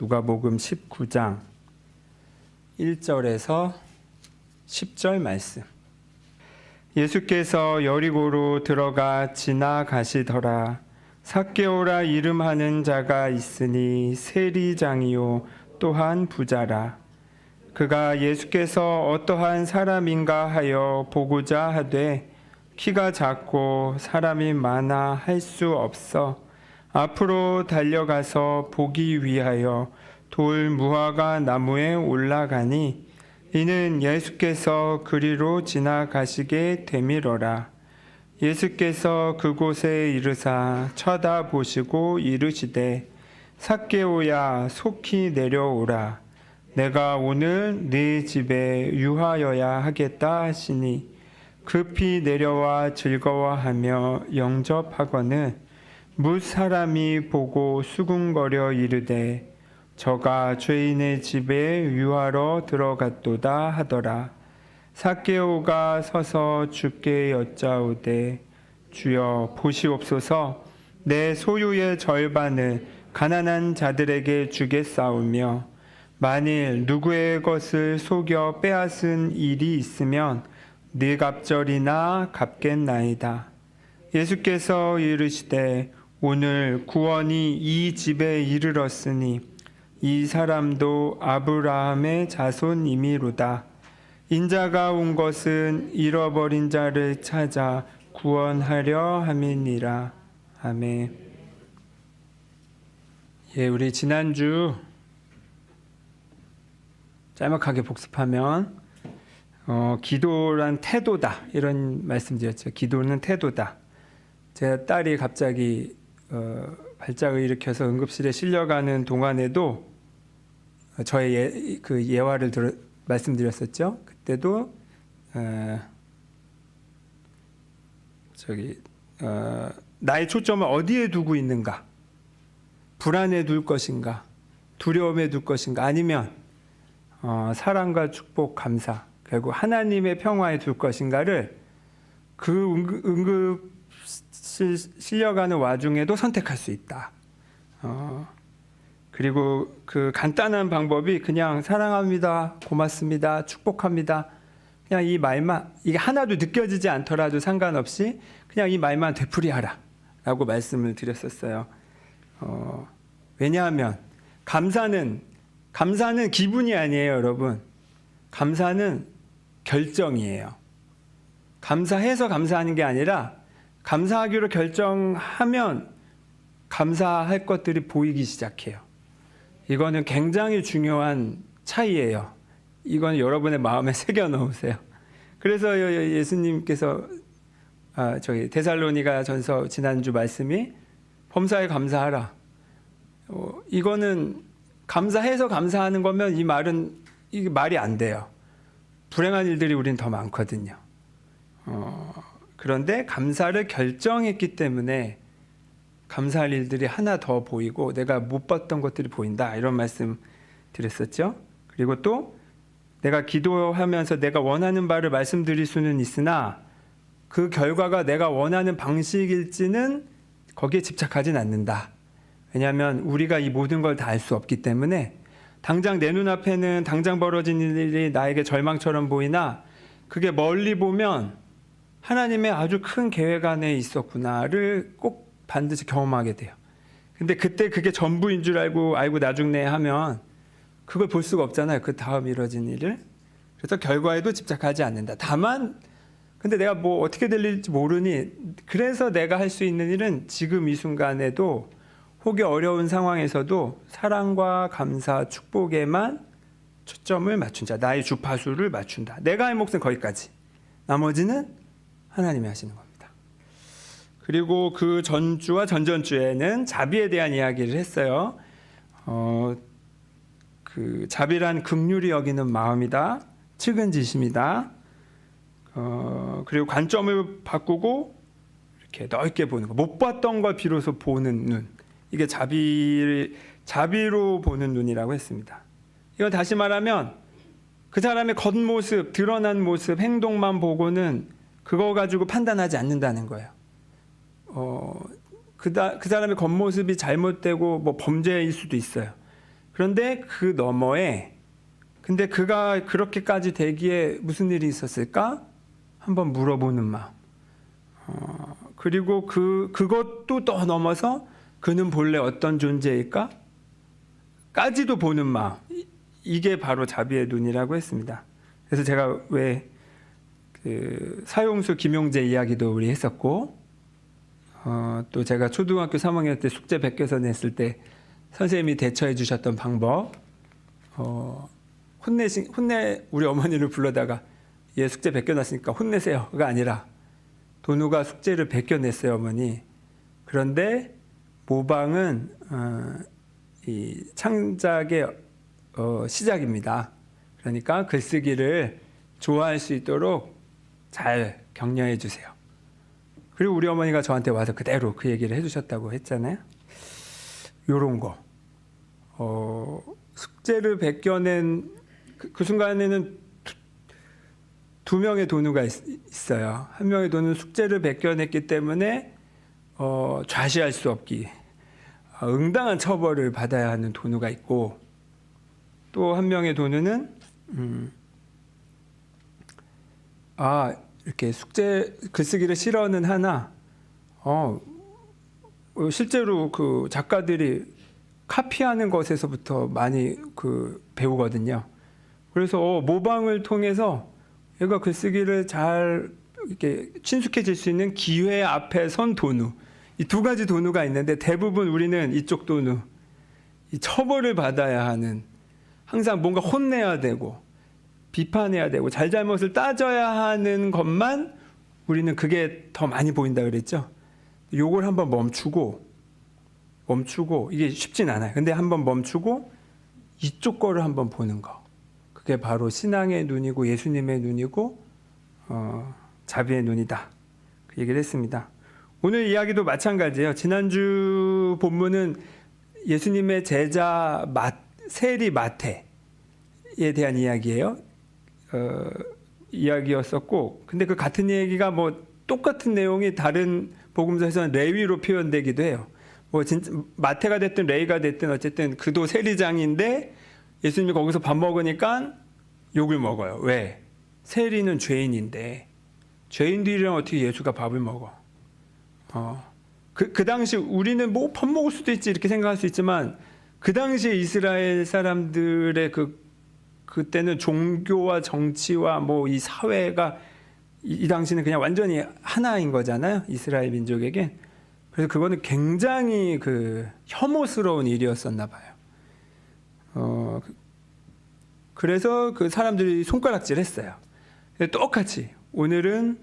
누가복음 19장 1절에서 10절 말씀. 예수께서 여리고로 들어가 지나가시더라. 삭개오라 이름하는 자가 있으니 세리장이요 또한 부자라. 그가 예수께서 어떠한 사람인가 하여 보고자 하되 키가 작고 사람이 많아 할 수 없어 앞으로 달려가서 보기 위하여 돌 무화과 나무에 올라가니 이는 예수께서 그리로 지나가시게 되밀어라. 예수께서 그곳에 이르사 쳐다보시고 이르시되 삭개오야 속히 내려오라. 내가 오늘 네 집에 유하여야 하겠다 하시니 급히 내려와 즐거워하며 영접하거늘 뭇 사람이 보고 수군거려 이르되 저가 죄인의 집에 유하러 들어갔도다 하더라. 삭개오가 서서 주께 여짜오되 주여 보시옵소서 내 소유의 절반을 가난한 자들에게 주겠사오며 만일 누구의 것을 속여 빼앗은 일이 있으면 네 갑절이나 갚겠나이다. 예수께서 이르시되 오늘 구원이 이 집에 이르렀으니 이 사람도 아브라함의 자손이미로다. 인자가 온 것은 잃어버린 자를 찾아 구원하려 함이니라. 아멘. 예, 우리 지난주 짤막하게 복습하면 기도란 태도다 이런 말씀드렸죠. 기도는 태도다. 제 딸이 갑자기 발작을 일으켜서 응급실에 실려가는 동안에도 저의 예화를 말씀드렸었죠. 그때도 나의 초점을 어디에 두고 있는가? 불안에 둘 것인가? 두려움에 둘 것인가? 아니면 사랑과 축복, 감사, 결국 하나님의 평화에 둘 것인가를 그 응급 실려가는 와중에도 선택할 수 있다. 그리고 그 간단한 방법이 그냥 사랑합니다, 고맙습니다, 축복합니다. 그냥 이 말만, 이게 하나도 느껴지지 않더라도 상관없이 그냥 이 말만 되풀이하라 라고 말씀을 드렸었어요. 왜냐하면 감사는 기분이 아니에요, 여러분. 감사는 결정이에요. 감사해서 감사하는 게 아니라 감사하기로 결정하면 감사할 것들이 보이기 시작해요. 이거는 굉장히 중요한 차이예요. 이건 여러분의 마음에 새겨 넣으세요. 그래서 예수님께서 데살로니가 전서 지난주 말씀이 범사에 감사하라. 이거는 감사해서 감사하는 거면 이게 말이 안 돼요. 불행한 일들이 우린 더 많거든요. 그런데 감사를 결정했기 때문에 감사할 일들이 하나 더 보이고 내가 못 봤던 것들이 보인다 이런 말씀 드렸었죠. 그리고 또 내가 기도하면서 내가 원하는 바를 말씀드릴 수는 있으나 그 결과가 내가 원하는 방식일지는 거기에 집착하진 않는다. 왜냐하면 우리가 이 모든 걸 다 알 수 없기 때문에 당장 내 눈앞에는 당장 벌어진 일이 나에게 절망처럼 보이나 그게 멀리 보면 하나님의 아주 큰 계획 안에 있었구나를 꼭 반드시 경험하게 돼요. 근데 그때 그게 전부인 줄 알고 나중에 하면 그걸 볼 수가 없잖아요. 그 다음 이루어진 일을. 그래서 결과에도 집착하지 않는다. 다만 근데 내가 뭐 어떻게 될지 모르니 그래서 내가 할 수 있는 일은 지금 이 순간에도 혹이 어려운 상황에서도 사랑과 감사, 축복에만 초점을 맞춘다. 나의 주파수를 맞춘다. 내가 할 몫은 거기까지. 나머지는 하나님이 하시는 겁니다. 그리고 그 전주와 전전주에는 자비에 대한 이야기를 했어요. 그 자비란 긍휼히 여기는 마음이다. 측은지심이다. 그리고 관점을 바꾸고 이렇게 넓게 보는 거. 못 봤던 걸 비로소 보는 눈. 이게 자비로 보는 눈이라고 했습니다. 이건 다시 말하면 그 사람의 겉모습, 드러난 모습, 행동만 보고는 그거 가지고 판단하지 않는다는 거예요. 그 사람의 겉모습이 잘못되고 뭐 범죄일 수도 있어요. 그런데 그 너머에 근데 그가 그렇게까지 되기에 무슨 일이 있었을까? 한번 물어보는 마음. 그리고 그것도 더 넘어서 그는 본래 어떤 존재일까? 까지도 보는 마음. 이게 바로 자비의 눈이라고 했습니다. 그래서 제가 왜 그 사용수 김용재 이야기도 우리 했었고, 또 제가 초등학교 3학년 때 숙제 베껴서 냈을 때 선생님이 대처해 주셨던 방법, 우리 어머니를 불러다가 얘 숙제 베껴놨으니까 혼내세요가 아니라 도누가 숙제를 베껴냈어요, 어머니. 그런데 모방은 이 창작의 시작입니다. 그러니까 글쓰기를 좋아할 수 있도록 잘 격려해 주세요. 그리고 우리 어머니가 저한테 와서 그대로 그 얘기를 해주셨다고 했잖아요. 요런 거. 숙제를 베껴낸 그 순간에는 두 명의 도누가 있어요. 한 명의 도누는 숙제를 베껴냈기 때문에 좌시할 수 없기, 응당한 처벌을 받아야 하는 도누가 있고, 또 한 명의 도누는 이렇게 숙제 글쓰기를 싫어는 하나 실제로 그 작가들이 카피하는 것에서부터 많이 배우거든요. 그래서 모방을 통해서 얘가 글쓰기를 잘 이렇게 친숙해질 수 있는 기회 앞에 선 도누, 이 두 가지 도누가 있는데 대부분 우리는 이쪽 도누, 이 처벌을 받아야 하는, 항상 뭔가 혼내야 되고 비판해야 되고 잘잘못을 따져야 하는 것만 우리는 그게 더 많이 보인다 그랬죠. 요걸 한번 멈추고 이게 쉽진 않아요. 근데 한번 멈추고 이쪽 거를 한번 보는 거, 그게 바로 신앙의 눈이고 예수님의 눈이고 자비의 눈이다, 그 얘기를 했습니다. 오늘 이야기도 마찬가지예요. 지난주 본문은 예수님의 제자 세리 마태에 대한 이야기예요. 이야기였었고, 근데 그 같은 얘기가 뭐 똑같은 내용이 다른 복음서에서는 레위로 표현되기도 해요. 뭐 진짜 마태가 됐든 레위가 됐든 어쨌든 그도 세리장인데 예수님이 거기서 밥 먹으니까 욕을 먹어요. 왜? 세리는 죄인인데 죄인들이랑 어떻게 예수가 밥을 먹어? 그 당시 우리는 뭐 밥 먹을 수도 있지 이렇게 생각할 수 있지만, 그 당시에 이스라엘 사람들의 그때는 종교와 정치와 뭐 이 사회가 이 당시는 그냥 완전히 하나인 거잖아요, 이스라엘 민족에게. 그래서 그거는 굉장히 혐오스러운 일이었었나 봐요. 그래서 그 사람들이 손가락질했어요. 똑같이 오늘은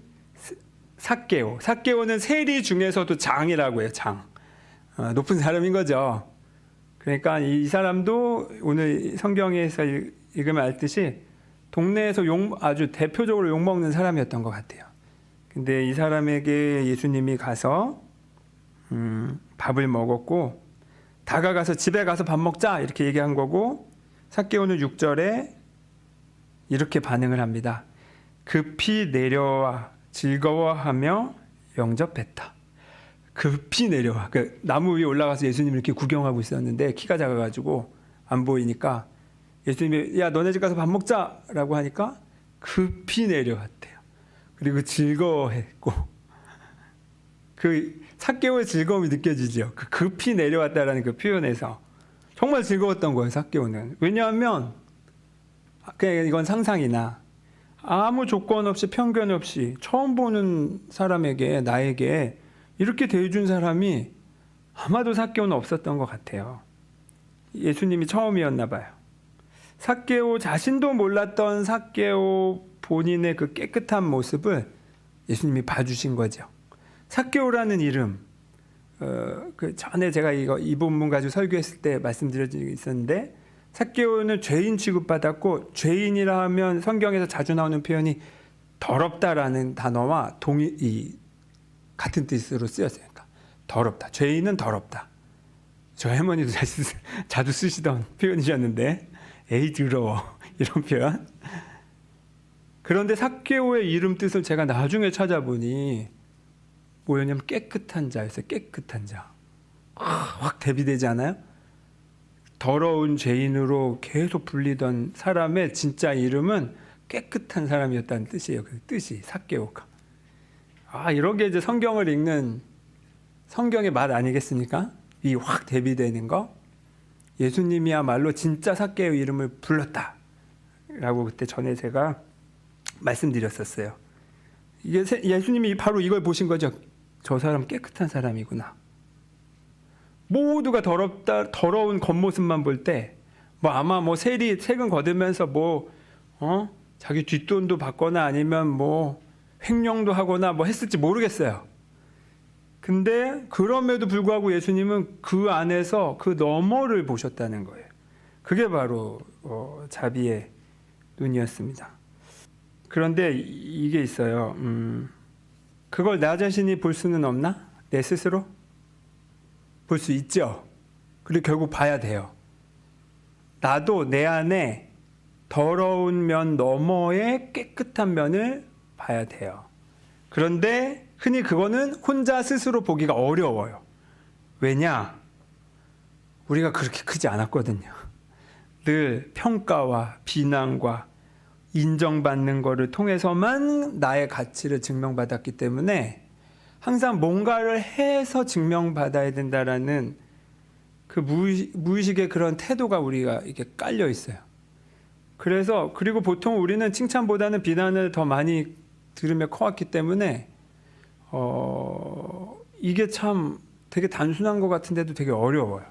삭개오는 세리 중에서도 장이라고 해요. 장, 높은 사람인 거죠. 그러니까 이 사람도 오늘 성경에서 읽으면 알듯이 동네에서 아주 대표적으로 욕먹는 사람이었던 것 같아요. 근데 이 사람에게 예수님이 가서 밥을 먹었고, 다가가서 집에 가서 밥 먹자 이렇게 얘기한 거고, 삭개오는 6절에 이렇게 반응을 합니다. 급히 내려와 즐거워하며 영접했다. 급히 내려와. 나무 위에 올라가서 예수님 이렇게 구경하고 있었는데 키가 작아가지고 안 보이니까 예수님이 야 너네 집 가서 밥 먹자라고 하니까 급히 내려왔대요. 그리고 즐거워했고, 그 삭개오의 즐거움이 느껴지죠. 그 급히 내려왔다라는 그 표현에서 정말 즐거웠던 거예요, 삭개오는. 왜냐하면 그냥 이건 상상이나 아무 조건 없이 편견 없이 처음 보는 사람에게, 나에게 이렇게 대해준 사람이 아마도 삭개오는 없었던 것 같아요. 예수님이 처음이었나 봐요. 삭개오 자신도 몰랐던 삭개오 본인의 그 깨끗한 모습을 예수님이 봐주신 거죠. 삭개오라는 이름, 그 전에 제가 이 본문 가지고 설교했을 때 말씀드린 적이 있었는데, 삭개오는 죄인 취급받았고, 죄인이라 하면 성경에서 자주 나오는 표현이 더럽다라는 단어와 같은 뜻으로 쓰였어요. 그러니까 더럽다. 죄인은 더럽다. 저 할머니도 자주 쓰시던 표현이셨는데, 에이 더러워 이런 표현. 그런데 삭개오의 이름 뜻을 제가 나중에 찾아보니 뭐였냐면 깨끗한 자였어요. 깨끗한 자. 확 대비되지 않아요? 더러운 죄인으로 계속 불리던 사람의 진짜 이름은 깨끗한 사람이었다는 뜻이에요. 그 뜻이 삭개오가. 이런 게 이제 성경을 읽는 성경의 맛 아니겠습니까? 이 확 대비되는 거. 예수님이야말로 진짜 삭개오 이름을 불렀다라고 그때 전에 제가 말씀드렸었어요. 이게 예수님이 바로 이걸 보신 거죠. 저 사람 깨끗한 사람이구나. 모두가 더러운 겉모습만 볼 때, 아마 세금 거두면서 자기 뒷돈도 받거나 아니면 횡령도 하거나 했을지 모르겠어요. 근데 그럼에도 불구하고 예수님은 그 안에서 그 너머를 보셨다는 거예요. 그게 바로 자비의 눈이었습니다. 그런데 이게 있어요. 그걸 나 자신이 볼 수는 없나? 내 스스로? 볼 수 있죠. 그리고 결국 봐야 돼요. 나도 내 안에 더러운 면 너머의 깨끗한 면을 봐야 돼요. 그런데 흔히 그거는 혼자 스스로 보기가 어려워요. 왜냐? 우리가 그렇게 크지 않았거든요. 늘 평가와 비난과 인정받는 것을 통해서만 나의 가치를 증명받았기 때문에 항상 뭔가를 해서 증명받아야 된다라는 그 무의식의 그런 태도가 우리가 이렇게 깔려 있어요. 그리고 보통 우리는 칭찬보다는 비난을 더 많이 들으며 커왔기 때문에 이게 참 되게 단순한 것 같은데도 되게 어려워요.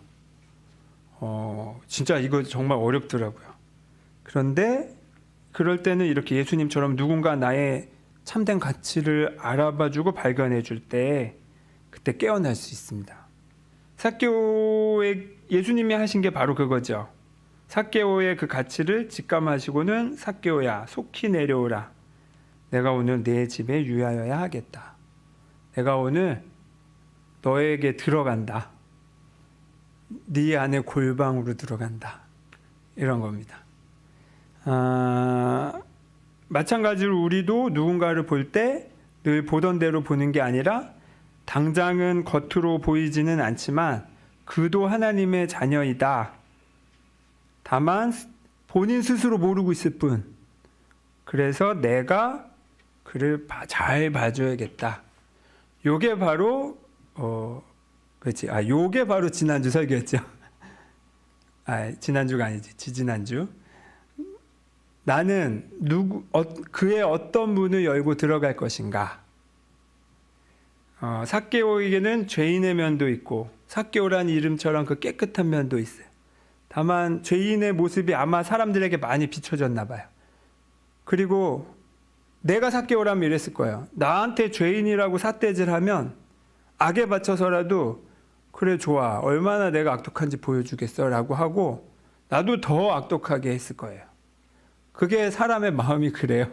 진짜 이거 정말 어렵더라고요. 그런데 그럴 때는 이렇게 예수님처럼 누군가 나의 참된 가치를 알아봐주고 발견해줄 때 그때 깨어날 수 있습니다. 삭개오의 예수님이 하신 게 바로 그거죠. 삭개오의 그 가치를 직감하시고는 삭개오야 속히 내려오라. 내가 오늘 내 집에 유하여야 하겠다. 내가 오늘 너에게 들어간다. 네 안에 골방으로 들어간다. 이런 겁니다. 마찬가지로 우리도 누군가를 볼 때 늘 보던 대로 보는 게 아니라 당장은 겉으로 보이지는 않지만 그도 하나님의 자녀이다. 다만 본인 스스로 모르고 있을 뿐. 그래서 내가 그를 잘 봐줘야겠다. 요게 바로 요게 바로 지난주 설교였죠. 지난주가 아니지, 지지난주. 나는 그의 어떤 문을 열고 들어갈 것인가. 삭개오에게는 죄인의 면도 있고 삭개오라는 이름처럼 그 깨끗한 면도 있어요. 다만 죄인의 모습이 아마 사람들에게 많이 비춰졌나 봐요. 그리고 내가 삭개오라면 이랬을 거예요. 나한테 죄인이라고 삿대질하면 악에 바쳐서라도 그래 좋아, 얼마나 내가 악독한지 보여주겠어 라고 하고 나도 더 악독하게 했을 거예요. 그게 사람의 마음이 그래요.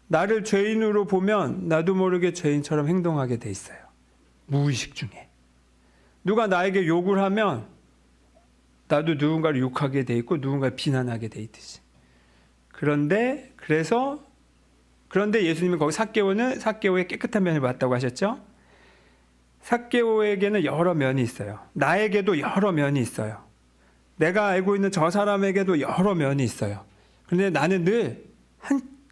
나를 죄인으로 보면 나도 모르게 죄인처럼 행동하게 돼 있어요. 무의식 중에. 누가 나에게 욕을 하면 나도 누군가를 욕하게 돼 있고 누군가를 비난하게 돼 있듯이. 그런데 예수님은 거기 삭개오의 깨끗한 면을 봤다고 하셨죠? 삭개오에게는 여러 면이 있어요. 나에게도 여러 면이 있어요. 내가 알고 있는 저 사람에게도 여러 면이 있어요. 그런데 나는 늘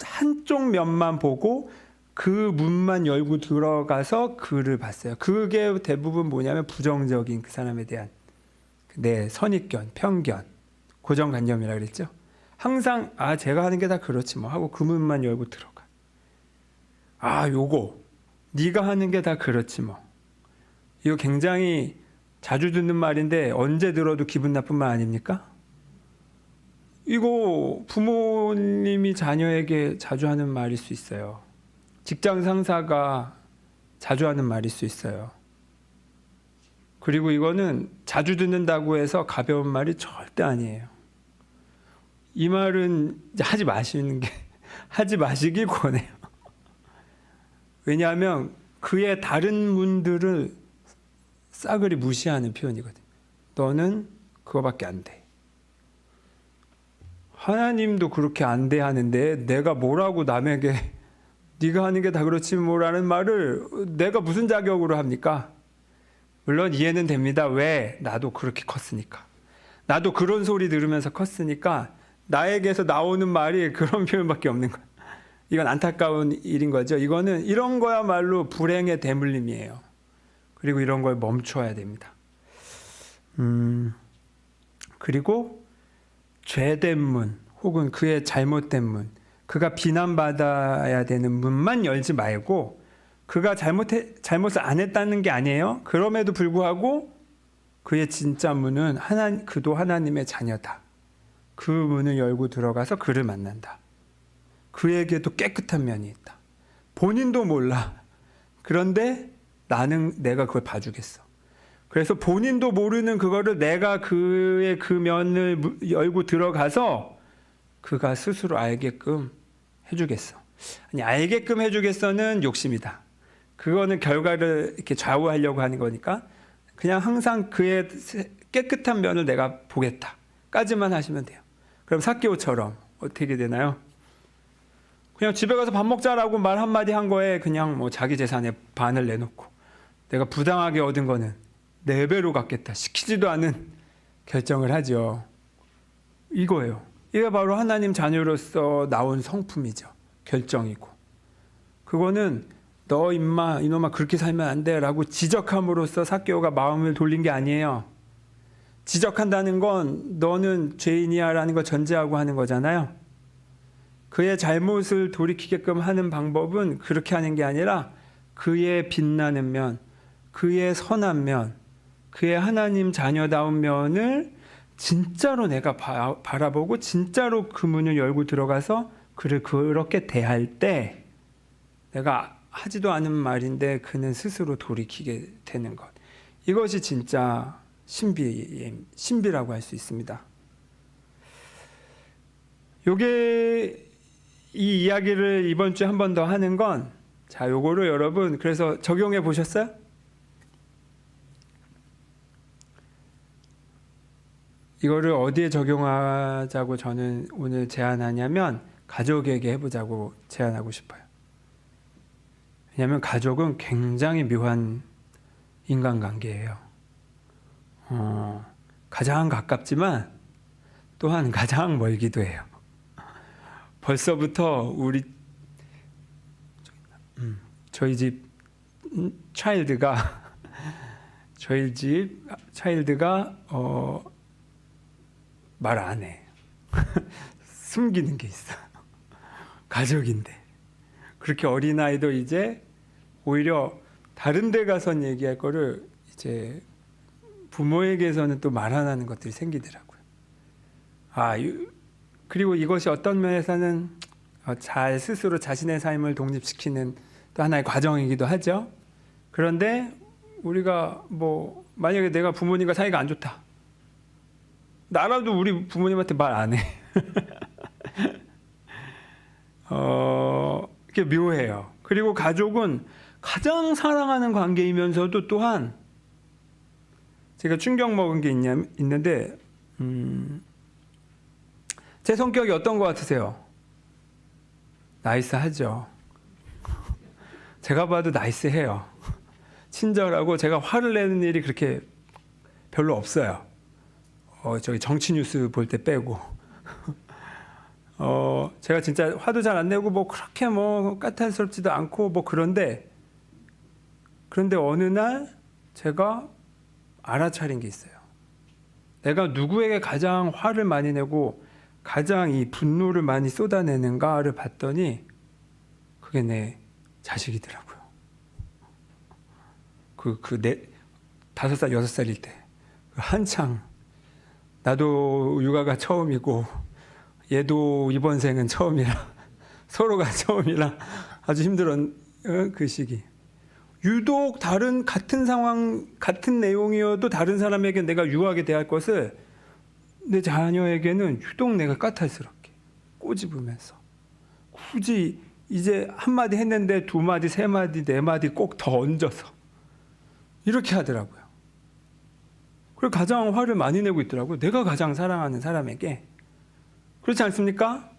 한쪽 면만 보고 그 문만 열고 들어가서 그를 봤어요. 그게 대부분 뭐냐면 부정적인 그 사람에 대한 내 선입견, 편견, 고정관념이라 그랬죠. 항상 제가 하는 게 다 그렇지 뭐 하고 그 문만 열고 들어가. 요거 네가 하는 게 다 그렇지 뭐. 이거 굉장히 자주 듣는 말인데 언제 들어도 기분 나쁜 말 아닙니까? 이거 부모님이 자녀에게 자주 하는 말일 수 있어요. 직장 상사가 자주 하는 말일 수 있어요. 그리고 이거는 자주 듣는다고 해서 가벼운 말이 절대 아니에요. 이 말은 하지 마시길 권해요. 왜냐하면 그의 다른 문들을 싸그리 무시하는 표현이거든요. 너는 그거밖에 안 돼. 하나님도 그렇게 안 돼 하는데 내가 뭐라고 남에게 네가 하는 게 다 그렇지 뭐라는 말을 내가 무슨 자격으로 합니까? 물론 이해는 됩니다. 왜? 나도 그렇게 컸으니까. 나도 그런 소리 들으면서 컸으니까 나에게서 나오는 말이 그런 표현밖에 없는 거야. 이건 안타까운 일인 거죠. 이거는 이런 거야말로 불행의 대물림이에요. 그리고 이런 걸 멈춰야 됩니다. 그리고 죄된 문 혹은 그의 잘못된 문, 그가 비난받아야 되는 문만 열지 말고, 그가 잘못을 안 했다는 게 아니에요. 그럼에도 불구하고 그의 진짜 문은 그도 하나님의 자녀다. 그 문을 열고 들어가서 그를 만난다. 그에게도 깨끗한 면이 있다. 본인도 몰라. 그런데 내가 그걸 봐주겠어. 그래서 본인도 모르는 그거를 내가 그의 그 면을 열고 들어가서 그가 스스로 알게끔 해주겠어. 아니, 알게끔 해주겠어는 욕심이다. 그거는 결과를 이렇게 좌우하려고 하는 거니까 그냥 항상 그의 깨끗한 면을 내가 보겠다 까지만 하시면 돼요. 그럼 삭개오처럼 어떻게 되나요? 그냥 집에 가서 밥 먹자라고 말 한마디 한 거에 그냥 뭐 자기 재산의 반을 내놓고 내가 부당하게 얻은 거는 4배로 갚겠다, 시키지도 않은 결정을 하죠. 이거예요. 이게 바로 하나님 자녀로서 나온 성품이죠. 결정이고. 그거는 너 이놈아 그렇게 살면 안 돼 라고 지적함으로써 삭개오가 마음을 돌린 게 아니에요. 지적한다는 건 너는 죄인이야 라는 걸 전제하고 하는 거잖아요. 그의 잘못을 돌이키게끔 하는 방법은 그렇게 하는 게 아니라 그의 빛나는 면, 그의 선한 면, 그의 하나님 자녀다운 면을 진짜로 내가 바라보고 진짜로 그 문을 열고 들어가서 그를 그렇게 대할 때, 내가 하지도 않은 말인데 그는 스스로 돌이키게 되는 것. 이것이 진짜 신비라고 할 수 있습니다. 요게 이 이야기를 이번 주에 한 번 더 하는 건, 자, 요거를 여러분 그래서 적용해 보셨어요? 이거를 어디에 적용하자고 저는 오늘 제안하냐면 가족에게 해보자고 제안하고 싶어요. 왜냐하면 가족은 굉장히 묘한 인간관계예요. 가장 가깝지만 또한 가장 멀기도 해요. 벌써부터 저희 집 차일드가 말 안 해. 숨기는 게 있어. 가족인데. 그렇게 어린아이도 이제 오히려 다른 데 가선 얘기할 거를 이제 부모에게서는 또 말 안 하는 것들이 생기더라고요. 그리고 이것이 어떤 면에서는 잘 스스로 자신의 삶을 독립시키는 또 하나의 과정이기도 하죠. 그런데 우리가 뭐 만약에 내가 부모님과 사이가 안 좋다. 나라도 우리 부모님한테 말 안 해. 이게 묘해요. 그리고 가족은 가장 사랑하는 관계이면서도 또한 제가 충격 먹은 게 있는데 제 성격이 어떤 것 같으세요? 나이스하죠. 제가 봐도 나이스해요. 친절하고 제가 화를 내는 일이 그렇게 별로 없어요. 저기 정치 뉴스 볼 때 빼고. 제가 진짜 화도 잘 안 내고 뭐 그렇게 뭐 까탈스럽지도 않고 뭐 그런데 어느 날 제가 알아차린 게 있어요. 내가 누구에게 가장 화를 많이 내고 가장 이 분노를 많이 쏟아내는가를 봤더니 그게 내 자식이더라고요. 그 5살, 6살일 때 한창 나도 육아가 처음이고 얘도 이번 생은 처음이라 서로가 처음이라 아주 힘들었던 그 시기. 유독 같은 상황, 같은 내용이어도 다른 사람에게 내가 유하게 대할 것을 내 자녀에게는 유독 내가 까탈스럽게 꼬집으면서 굳이 이제 한마디 했는데 2마디, 3마디, 4마디 꼭 더 얹어서 이렇게 하더라고요. 그리고 가장 화를 많이 내고 있더라고요. 내가 가장 사랑하는 사람에게. 그렇지 않습니까?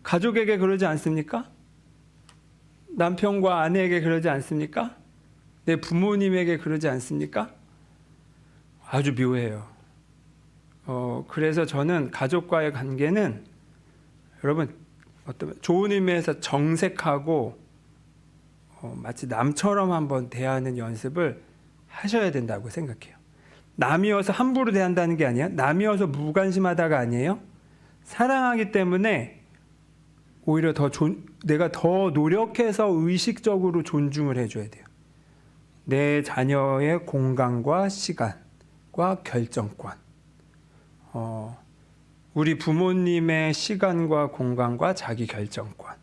가족에게 그러지 않습니까? 남편과 아내에게 그러지 않습니까? 내 부모님에게 그러지 않습니까? 아주 묘해요. 그래서 저는 가족과의 관계는 여러분 어떤 좋은 의미에서 정색하고 마치 남처럼 한번 대하는 연습을 하셔야 된다고 생각해요. 남이어서 함부로 대한다는 게 아니에요. 남이어서 무관심하다가 아니에요. 사랑하기 때문에 오히려 내가 더 노력해서 의식적으로 존중을 해줘야 돼요. 내 자녀의 공간과 시간과 결정권, 우리 부모님의 시간과 공간과 자기 결정권,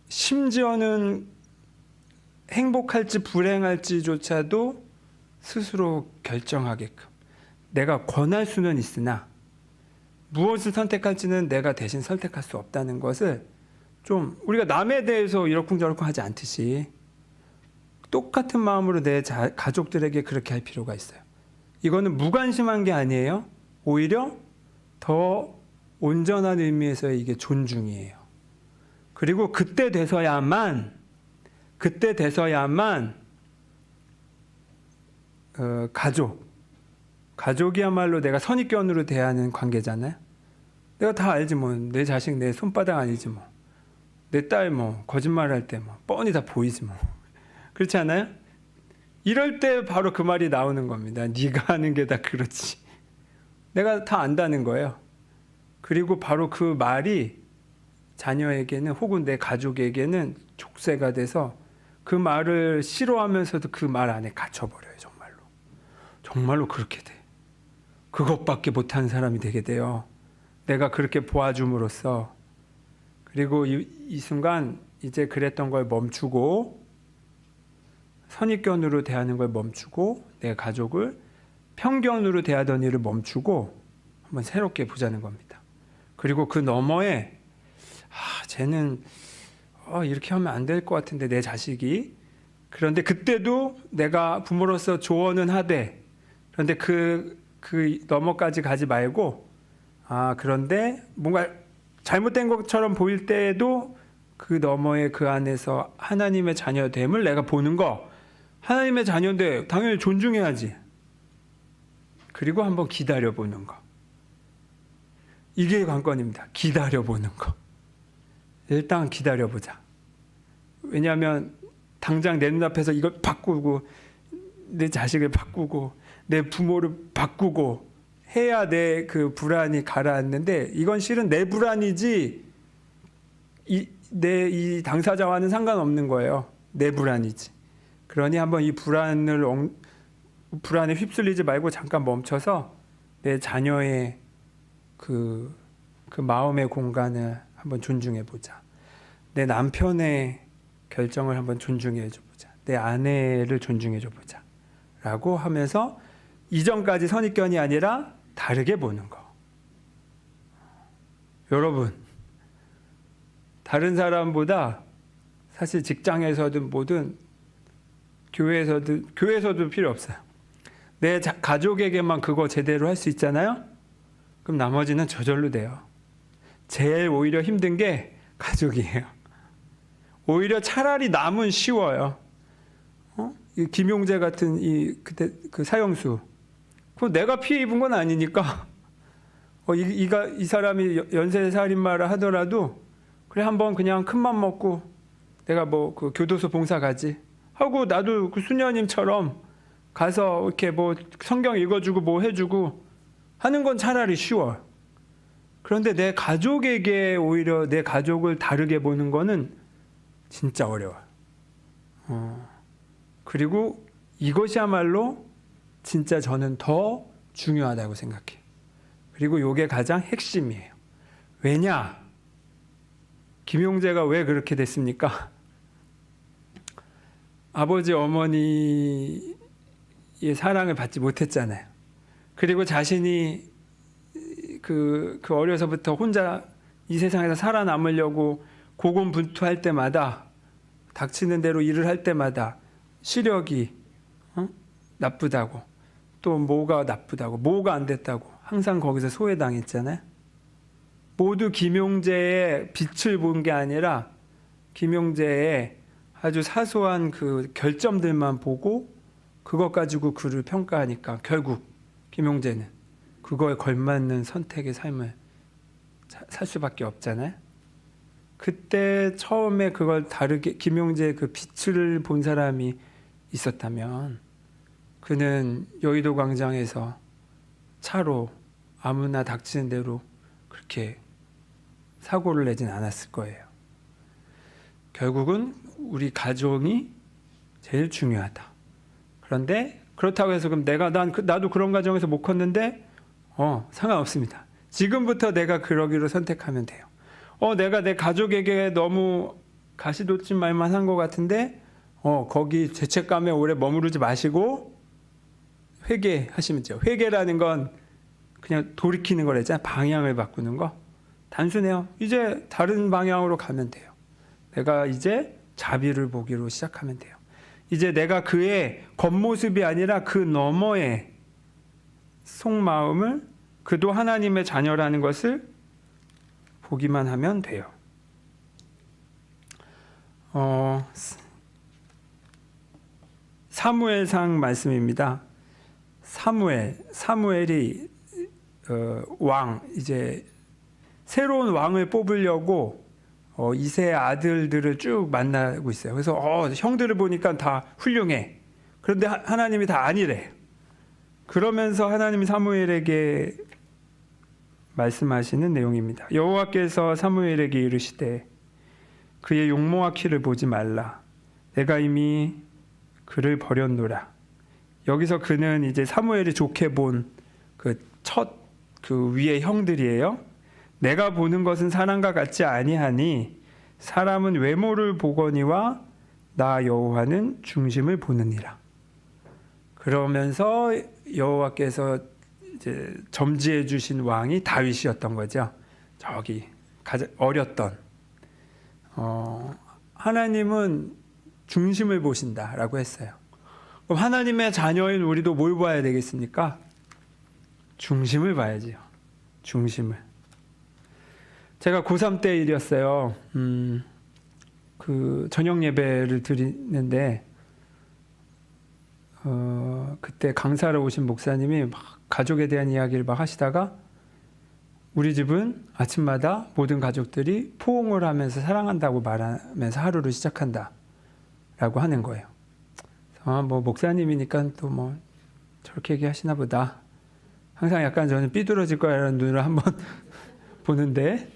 심지어는 행복할지 불행할지조차도 스스로 결정하게끔 내가 권할 수는 있으나 무엇을 선택할지는 내가 대신 선택할 수 없다는 것을 좀 우리가 남에 대해서 이러쿵저러쿵 하지 않듯이 똑같은 마음으로 내 가족들에게 그렇게 할 필요가 있어요. 이거는 무관심한 게 아니에요. 오히려 더 온전한 의미에서의 이게 존중이에요. 그리고 그때 돼서야만 가족이야말로 내가 선입견으로 대하는 관계잖아요. 내가 다 알지 뭐. 내 자식 내 손바닥 아니지 뭐. 내 딸 뭐 거짓말할 때 뭐 뻔히 다 보이지 뭐. 그렇지 않아요? 이럴 때 바로 그 말이 나오는 겁니다. 네가 하는 게 다 그렇지. 내가 다 안다는 거예요. 그리고 바로 그 말이 자녀에게는 혹은 내 가족에게는 족쇄가 돼서 그 말을 싫어하면서도 그 말 안에 갇혀버려요. 정말로 그렇게 돼. 그것밖에 못하는 사람이 되게 돼요. 내가 그렇게 보아줌으로써. 그리고 이 순간 이제 그랬던 걸 멈추고 선입견으로 대하는 걸 멈추고 내 가족을 편견으로 대하던 일을 멈추고 한번 새롭게 보자는 겁니다. 그리고 그 너머에 쟤는 이렇게 하면 안 될 것 같은데 내 자식이. 그런데 그때도 내가 부모로서 조언은 하되 그런데 그 너머까지 가지 말고 그런데 뭔가 잘못된 것처럼 보일 때에도 그 너머에 그 안에서 하나님의 자녀됨을 내가 보는 거. 하나님의 자녀인데 당연히 존중해야지. 그리고 한번 기다려보는 거. 이게 관건입니다. 기다려보는 거. 일단 기다려보자. 왜냐하면 당장 내 눈앞에서 이걸 바꾸고 내 자식을 바꾸고 내 부모를 바꾸고 해야 내 그 불안이 가라앉는데 이건 실은 내 불안이지 이 당사자와는 상관없는 거예요. 내 불안이지. 그러니 한번 이 불안에 휩쓸리지 말고 잠깐 멈춰서 내 자녀의 그 마음의 공간을 한번 존중해 보자. 내 남편의 결정을 한번 존중해 줘 보자. 내 아내를 존중해 줘 보자. 라고 하면서 이전까지 선입견이 아니라 다르게 보는 거. 여러분, 다른 사람보다 사실 직장에서든 뭐든 교회에서도 필요 없어요. 내 가족에게만 그거 제대로 할 수 있잖아요? 그럼 나머지는 저절로 돼요. 제일 오히려 힘든 게 가족이에요. 오히려 차라리 남은 쉬워요. 이 김용재 같은 그때 그 사형수. 그 내가 피해 입은 건 아니니까. 이 사람이 연쇄살인마를 하더라도 그래 한번 그냥 큰맘 먹고 내가 뭐 그 교도소 봉사 가지 하고 나도 그 수녀님처럼 가서 이렇게 뭐 성경 읽어주고 뭐 해주고 하는 건 차라리 쉬워. 그런데 내 가족에게 오히려 내 가족을 다르게 보는 거는 진짜 어려워. 그리고 이것이야말로 진짜 저는 더 중요하다고 생각해요. 그리고 이게 가장 핵심이에요. 왜냐? 김용재가 왜 그렇게 됐습니까? 아버지 어머니의 사랑을 받지 못했잖아요. 그리고 자신이 그 어려서부터 혼자 이 세상에서 살아남으려고 고군분투할 때마다 닥치는 대로 일을 할 때마다 시력이 나쁘다고 또 뭐가 나쁘다고 뭐가 안 됐다고 항상 거기서 소외당했잖아요. 모두 김용재의 빛을 본 게 아니라 김용재의 아주 사소한 그 결점들만 보고 그것 가지고 그를 평가하니까 결국 김용재는 그거에 걸맞는 선택의 삶을 살 수밖에 없잖아요. 그때 처음에 그걸 다르게 김용재의 그 빛을 본 사람이 있었다면 그는 여의도 광장에서 차로 아무나 닥치는 대로 그렇게 사고를 내진 않았을 거예요. 결국은 우리 가족이 제일 중요하다. 그런데 그렇다고 해서 그럼 나도 그런 가정에서 못 컸는데 상관없습니다. 지금부터 내가 그러기로 선택하면 돼요. 내가 내 가족에게 너무 가시돋친 말만 한 것 같은데 거기 죄책감에 오래 머무르지 마시고 회개하시면 돼요. 회개라는 건 그냥 돌이키는 거랬잖아요. 방향을 바꾸는 거. 단순해요. 이제 다른 방향으로 가면 돼요. 내가 이제 자비를 보기로 시작하면 돼요. 이제 내가 그의 겉모습이 아니라 그 너머의 속마음을 그도 하나님의 자녀라는 것을 보기만 하면 돼요. 사무엘상 말씀입니다. 사무엘이 왕 이제 새로운 왕을 뽑으려고 이세의 아들들을 쭉 만나고 있어요. 그래서 형들을 보니까 다 훌륭해. 그런데 하나님이 다 아니래. 그러면서 하나님이 사무엘에게 말씀하시는 내용입니다. 여호와께서 사무엘에게 이르시되 그의 용모와 키를 보지 말라. 내가 이미 그를 버렸노라. 여기서 그는 이제 사무엘이 좋게 본 그 위의 형들이에요. 내가 보는 것은 사람과 같지 아니하니 사람은 외모를 보거니와 나 여호와는 중심을 보느니라. 그러면서 여호와께서 이제 점지해 주신 왕이 다윗이었던 거죠. 저기 가장 어렸던 하나님은 중심을 보신다라고 했어요. 그럼 하나님의 자녀인 우리도 뭘 봐야 되겠습니까? 중심을 봐야지요. 중심을. 제가 고3 때 일이었어요. 그 저녁 예배를 드리는데 그때 강사로 오신 목사님이 막 가족에 대한 이야기를 막 하시다가 우리 집은 아침마다 모든 가족들이 포옹을 하면서 사랑한다고 말하면서 하루를 시작한다 라고 하는 거예요. 뭐 목사님이니까 또 뭐 저렇게 얘기하시나 보다. 항상 약간 저는 삐뚤어질 거라는 눈으로 한번 보는데,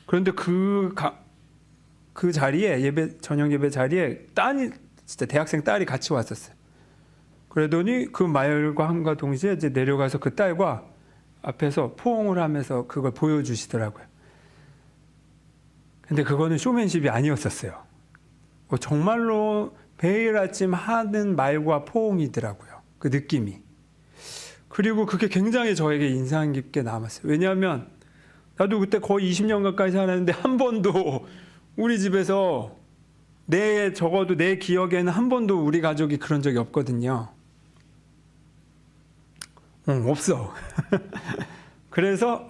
그런데 그 자리에 저녁 예배 자리에 진짜 대학생 딸이 같이 왔었어요. 그러더니 그 말과 함과 동시에 이제 내려가서 그 딸과 앞에서 포옹을 하면서 그걸 보여주시더라고요. 근데 그거는 쇼맨십이 아니었었어요. 정말로 매일 아침 하는 말과 포옹이더라고요. 그 느낌이. 그리고 그게 굉장히 저에게 인상 깊게 남았어요. 왜냐하면 나도 그때 거의 20년 가까이 살았는데 한 번도 우리 집에서 적어도 내 기억에는 한 번도 우리 가족이 그런 적이 없거든요. 없어. 그래서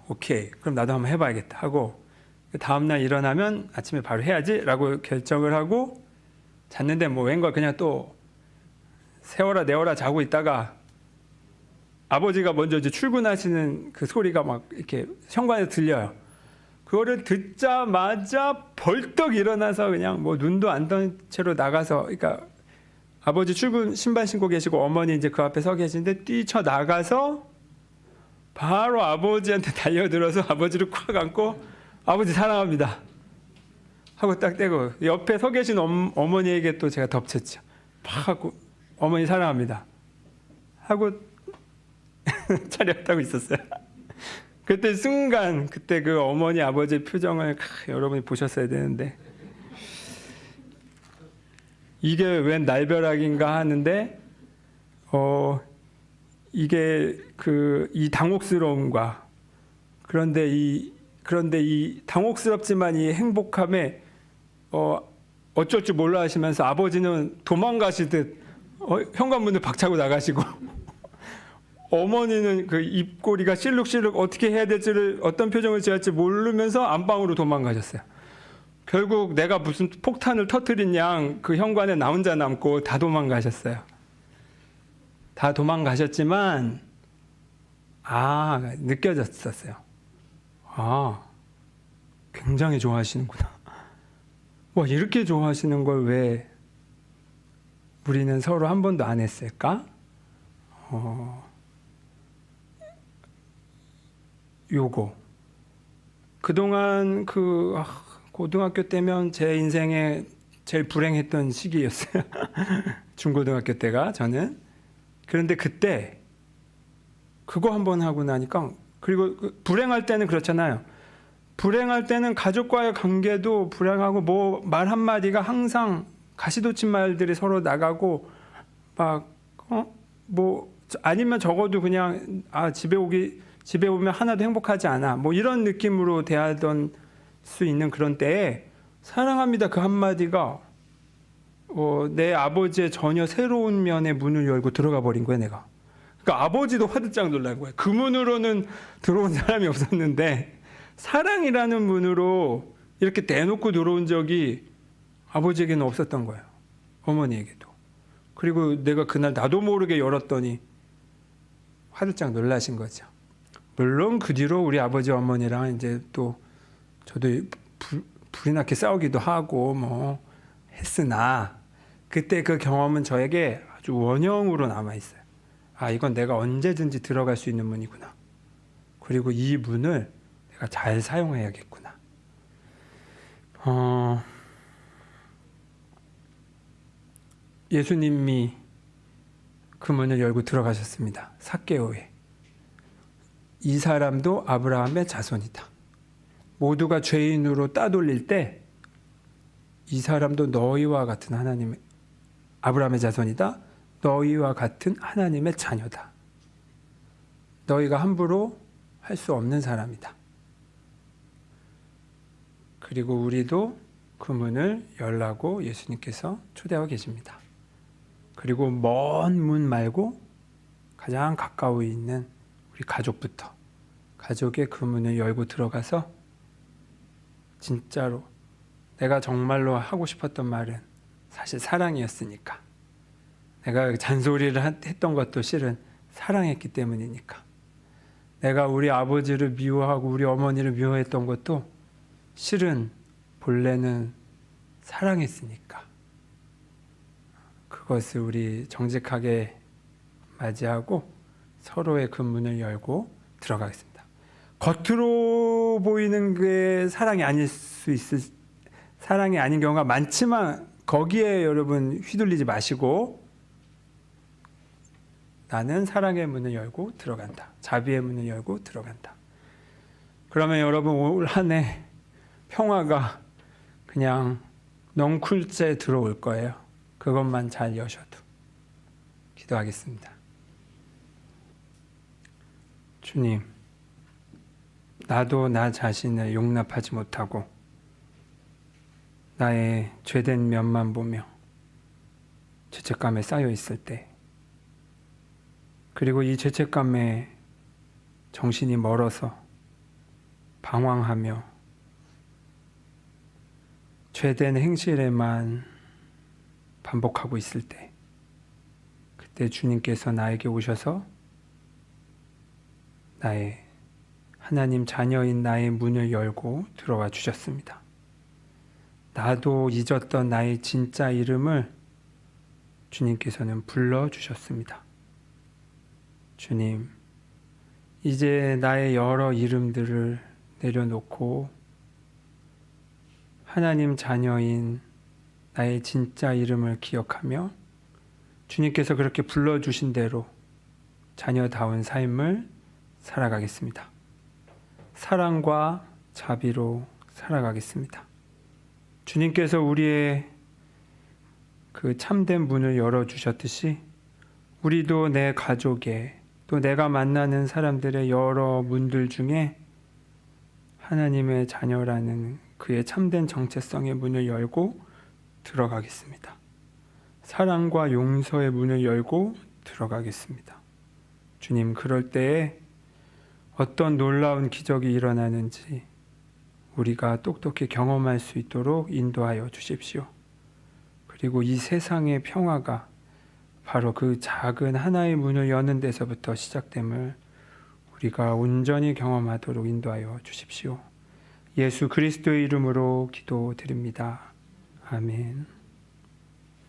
오케이, 그럼 나도 한번 해봐야겠다 하고 다음날 일어나면 아침에 바로 해야지 라고 결정을 하고 잤는데 웬걸 그냥 또 세워라 내워라 자고 있다가 아버지가 먼저 이제 출근하시는 그 소리가 막 이렇게 현관에서 들려요. 그거를 듣자마자 벌떡 일어나서 그냥 눈도 안 뜬 채로 나가서, 그러니까 아버지 출근 신발 신고 계시고 어머니 이제 그 앞에 서 계시는데 뛰쳐 나가서 바로 아버지한테 달려들어서 아버지를 콱 안고 아버지 사랑합니다 하고 딱 떼고 옆에 서 계신 어머니에게 또 제가 덮쳤죠. 팍 하고 어머니 사랑합니다 하고 차렸다고 있었어요. 그때 순간 그때 그 어머니 아버지의 표정을 여러분이 보셨어야 되는데 이게 웬 날벼락인가 하는데 이게 이 당혹스러움과 그런데 이 당혹스럽지만 이 행복함에 어쩔 줄 몰라 하시면서 아버지는 도망가시듯 현관문을 박차고 나가시고 어머니는 그 입꼬리가 실룩실룩 어떻게 해야 될지를 어떤 표정을 지을지 모르면서 안방으로 도망가셨어요. 결국 내가 무슨 폭탄을 터뜨린 양 그 현관에 나 혼자 남고 다 도망가셨어요. 다 도망가셨지만 느껴졌었어요. 굉장히 좋아하시는구나. 와, 이렇게 좋아하시는 걸 왜 우리는 서로 한 번도 안 했을까? 요거. 그동안 고등학교 때면 제 인생에 제일 불행했던 시기였어요. 중고등학교 때가 저는. 그런데 그때 그거 한번 하고 나니까, 그리고 불행할 때는 그렇잖아요. 불행할 때는 가족과의 관계도 불행하고 뭐 말 한마디가 항상 가시돋친 말들이 서로 나가고 아니면 적어도 그냥 집에 오면 하나도 행복하지 않아, 뭐 이런 느낌으로 대하던 수 있는 그런 때에 사랑합니다 그 한마디가 내 아버지의 전혀 새로운 면의 문을 열고 들어가 버린 거야 내가. 그러니까 아버지도 화들짝 놀란 거야. 그 문으로는 들어온 사람이 없었는데 사랑이라는 문으로 이렇게 대놓고 들어온 적이 아버지에게는 없었던 거예요. 어머니에게도. 그리고 내가 그날 나도 모르게 열었더니 화들짝 놀라신 거죠. 물론 그 뒤로 우리 아버지 어머니랑 이제 또 저도 불이 나게 싸우기도 하고 뭐 했으나 그때 그 경험은 저에게 아주 원형으로 남아 있어요. 이건 내가 언제든지 들어갈 수 있는 문이구나. 그리고 이 문을 내가 잘 사용해야겠구나. 예수님이 그 문을 열고 들어가셨습니다. 삭개오에. 이 사람도 아브라함의 자손이다. 모두가 죄인으로 따돌릴 때 이 사람도 너희와 같은 아브라함의 자손이다. 너희와 같은 하나님의 자녀다. 너희가 함부로 할 수 없는 사람이다. 그리고 우리도 그 문을 열라고 예수님께서 초대하고 계십니다. 그리고 먼 문 말고 가장 가까이 있는 우리 가족부터, 가족의 그 문을 열고 들어가서 진짜로 내가 정말로 하고 싶었던 말은 사실 사랑이었으니까, 내가 잔소리를 했던 것도 실은 사랑했기 때문이니까, 내가 우리 아버지를 미워하고 우리 어머니를 미워했던 것도 실은 본래는 사랑했으니까 그것을 우리 정직하게 맞이하고 서로의 그 문을 열고 들어가겠습니다. 겉으로 보이는 게 사랑이 아닌 경우가 많지만 거기에 여러분 휘둘리지 마시고 나는 사랑의 문을 열고 들어간다. 자비의 문을 열고 들어간다. 그러면 여러분 올 한 해 평화가 그냥 넝쿨째 들어올 거예요. 그것만 잘 여셔도. 기도하겠습니다. 주님, 나도 나 자신을 용납하지 못하고 나의 죄된 면만 보며 죄책감에 쌓여 있을 때, 그리고 이 죄책감에 정신이 멀어서 방황하며 죄된 행실에만 반복하고 있을 때, 그때 주님께서 나에게 오셔서 나의 하나님 자녀인 나의 문을 열고 들어와 주셨습니다. 나도 잊었던 나의 진짜 이름을 주님께서는 불러주셨습니다. 주님, 이제 나의 여러 이름들을 내려놓고 하나님 자녀인 나의 진짜 이름을 기억하며 주님께서 그렇게 불러주신 대로 자녀다운 삶을 살아가겠습니다. 사랑과 자비로 살아가겠습니다. 주님께서 우리의 그 참된 문을 열어주셨듯이 우리도 내 가족에 또 내가 만나는 사람들의 여러 문들 중에 하나님의 자녀라는 그의 참된 정체성의 문을 열고 들어가겠습니다. 사랑과 용서의 문을 열고 들어가겠습니다. 주님, 그럴 때에 어떤 놀라운 기적이 일어나는지 우리가 똑똑히 경험할 수 있도록 인도하여 주십시오. 그리고 이 세상의 평화가 바로 그 작은 하나의 문을 여는 데서부터 시작됨을 우리가 온전히 경험하도록 인도하여 주십시오. 예수 그리스도의 이름으로 기도드립니다. 아멘.